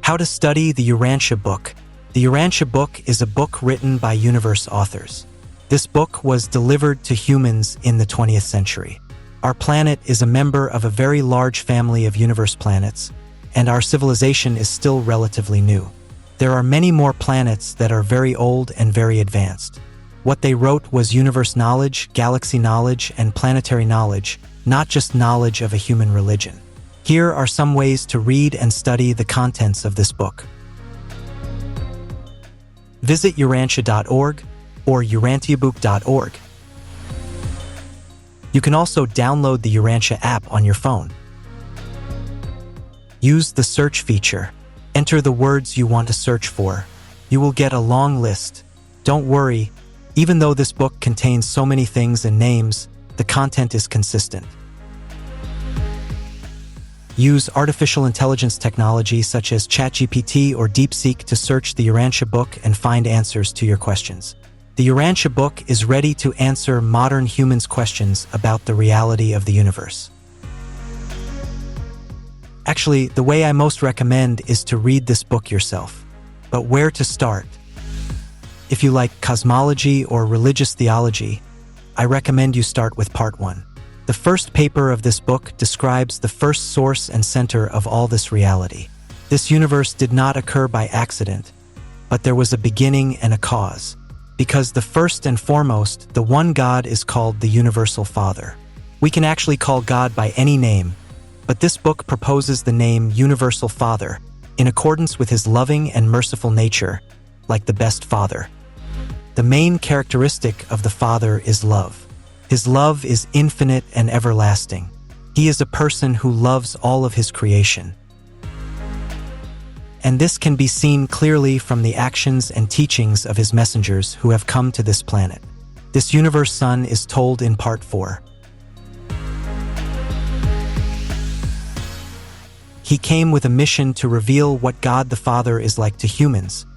How to study the Urantia Book. The Urantia Book is a book written by universe authors. This book was delivered to humans in the 20th century. Our planet is a member of a very large family of universe planets, and our civilization is still relatively new. There are many more planets that are very old and very advanced. What they wrote was universe knowledge, galaxy knowledge, and planetary knowledge, not just knowledge of a human religion. Here are some ways to read and study the contents of this book. Visit urantia.org or urantiabook.org. You can also download the Urantia app on your phone. Use the search feature. Enter the words you want to search for. You will get a long list. Don't worry, even though this book contains so many things and names, the content is consistent. Use artificial intelligence technology such as ChatGPT or DeepSeek to search the Urantia Book and find answers to your questions. The Urantia Book is ready to answer modern humans' questions about the reality of the universe. Actually, the way I most recommend is to read this book yourself. But where to start? If you like cosmology or religious theology, I recommend you start with Part 1. The first paper of this book describes the first source and center of all this reality. This universe did not occur by accident, but there was a beginning and a cause. Because the first and foremost, the one God is called the Universal Father. We can actually call God by any name, but this book proposes the name Universal Father in accordance with his loving and merciful nature, like the best father. The main characteristic of the Father is love. His love is infinite and everlasting. He is a person who loves all of his creation. And this can be seen clearly from the actions and teachings of his messengers who have come to this planet. This universe son is told in Part 4. He came with a mission to reveal what God the Father is like to humans,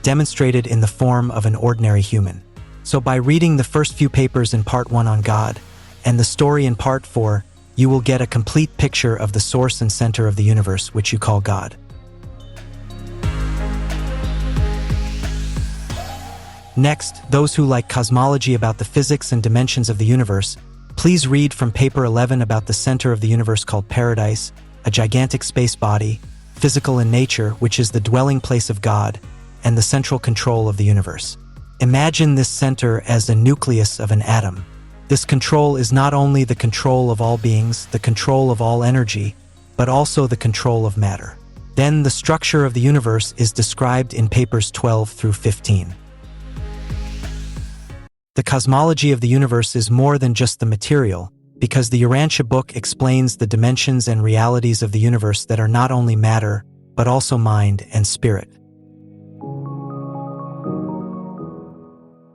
demonstrated in the form of an ordinary human. So by reading the first few papers in Part 1 on God, and the story in Part 4, you will get a complete picture of the source and center of the universe, which you call God. Next, those who like cosmology about the physics and dimensions of the universe, please read from Paper 11 about the center of the universe called Paradise, a gigantic space body, physical in nature, which is the dwelling place of God, and the central control of the universe. Imagine this center as the nucleus of an atom. This control is not only the control of all beings, the control of all energy, but also the control of matter. Then the structure of the universe is described in papers 12 through 15. The cosmology of the universe is more than just the material, because the Urantia Book explains the dimensions and realities of the universe that are not only matter, but also mind and spirit.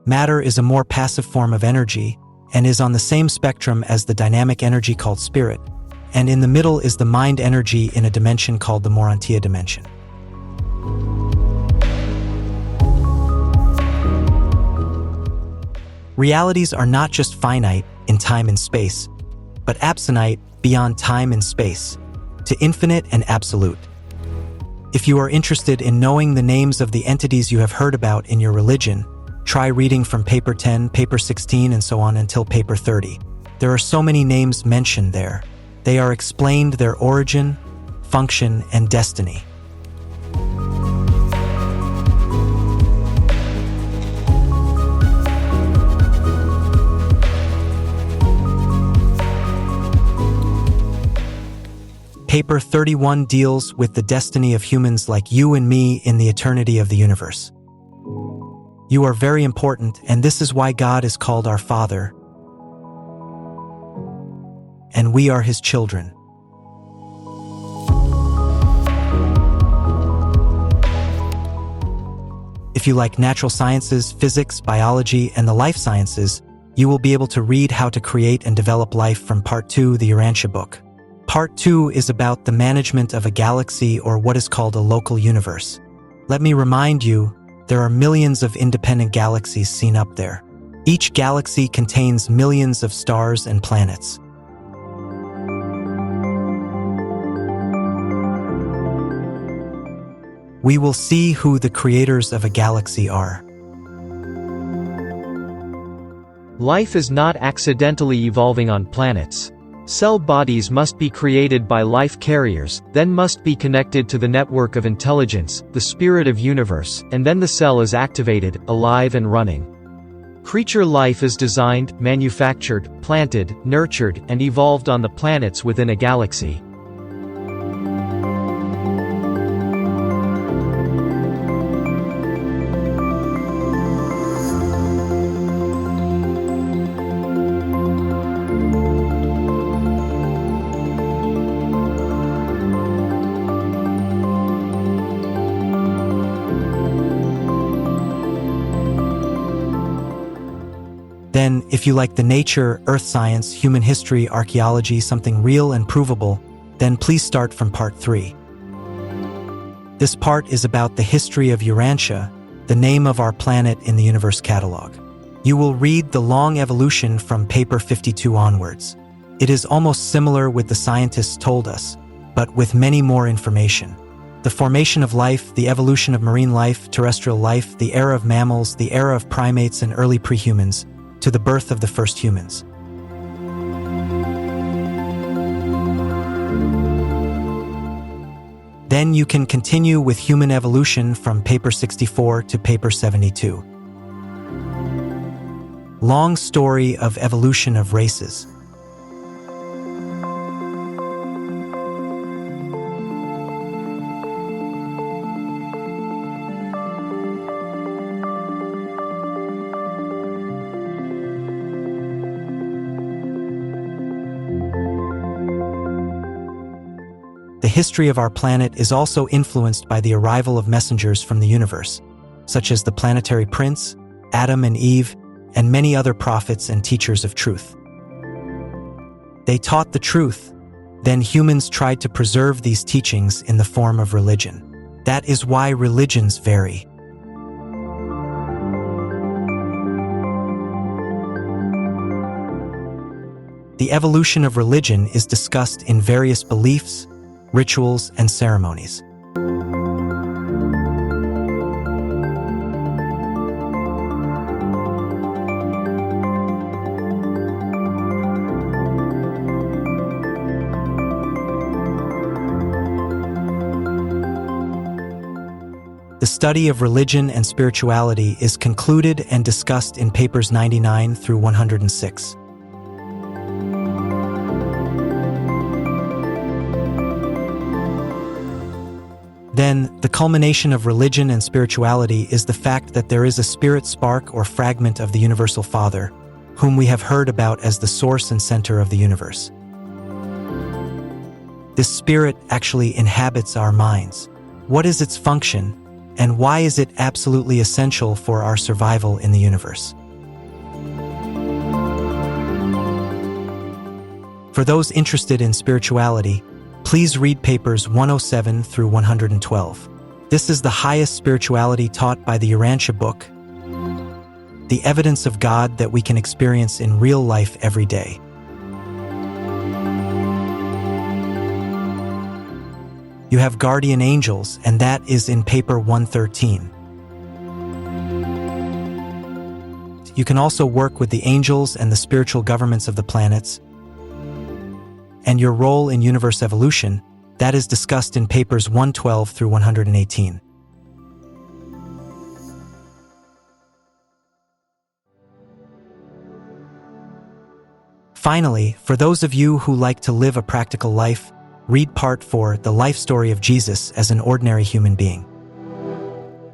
Matter is a more passive form of energy and is on the same spectrum as the dynamic energy called spirit, and in the middle is the mind energy in a dimension called the Urantia dimension. Realities are not just finite in time and space, but absolute beyond time and space, to infinite and absolute. If you are interested in knowing the names of the entities you have heard about in your religion, try reading from Paper 10, Paper 16, and so on until Paper 30. There are so many names mentioned there. They are explained their origin, function, and destiny. Paper 31 deals with the destiny of humans like you and me in the eternity of the universe. You are very important, and this is why God is called our Father, and we are his children. If you like natural sciences, physics, biology, and the life sciences, you will be able to read how to create and develop life from Part 2, the Urantia Book. Part 2 is about the management of a galaxy, or what is called a local universe. Let me remind you, there are millions of independent galaxies seen up there. Each galaxy contains millions of stars and planets. We will see who the creators of a galaxy are. Life is not accidentally evolving on planets. Cell bodies must be created by life carriers, then must be connected to the network of intelligence, the spirit of universe, and then the cell is activated, alive and running. Creature life is designed, manufactured, planted, nurtured, and evolved on the planets within a galaxy. Then, if you like the nature, earth science, human history, archaeology, something real and provable, then please start from part 3. This part is about the history of Urantia, the name of our planet in the universe catalog. You will read the long evolution from paper 52 onwards. It is almost similar with the scientists told us, but with many more information. The formation of life, the evolution of marine life, terrestrial life, the era of mammals, the era of primates and early prehumans, to the birth of the first humans. Then you can continue with human evolution from paper 64 to paper 72. Long story of evolution of races. The history of our planet is also influenced by the arrival of messengers from the universe, such as the planetary prince, Adam and Eve, and many other prophets and teachers of truth. They taught the truth, then humans tried to preserve these teachings in the form of religion. That is why religions vary. The evolution of religion is discussed in various beliefs, rituals, and ceremonies. The study of religion and spirituality is concluded and discussed in papers 99 through 106. Then, the culmination of religion and spirituality is the fact that there is a spirit spark or fragment of the Universal Father, whom we have heard about as the source and center of the universe. This spirit actually inhabits our minds. What is its function, and why is it absolutely essential for our survival in the universe? For those interested in spirituality, please read papers 107 through 112. This is the highest spirituality taught by the Urantia Book, the evidence of God that we can experience in real life every day. You have guardian angels, and that is in paper 113. You can also work with the angels and the spiritual governments of the planets, and your role in universe evolution, that is discussed in papers 112 through 118. Finally, for those of you who like to live a practical life, read part 4, The Life Story of Jesus as an Ordinary Human Being.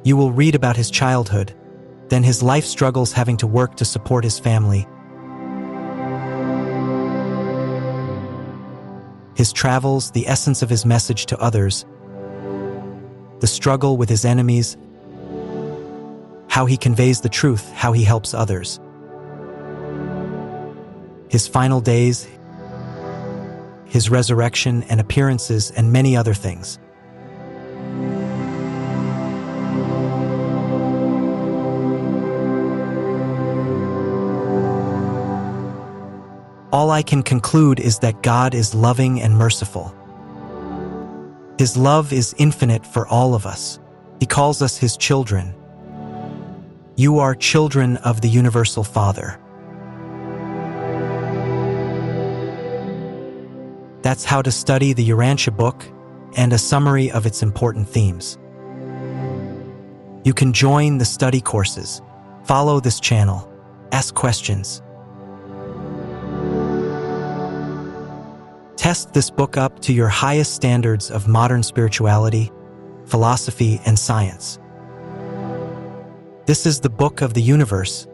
You will read about his childhood, then his life struggles having to work to support his family, his travels, the essence of his message to others, the struggle with his enemies, how he conveys the truth, how he helps others, his final days, his resurrection and appearances, and many other things. All I can conclude is that God is loving and merciful. His love is infinite for all of us. He calls us his children. You are children of the Universal Father. That's how to study the Urantia book and a summary of its important themes. You can join the study courses, follow this channel, ask questions. Test this book up to your highest standards of modern spirituality, philosophy, and science. This is the book of the universe,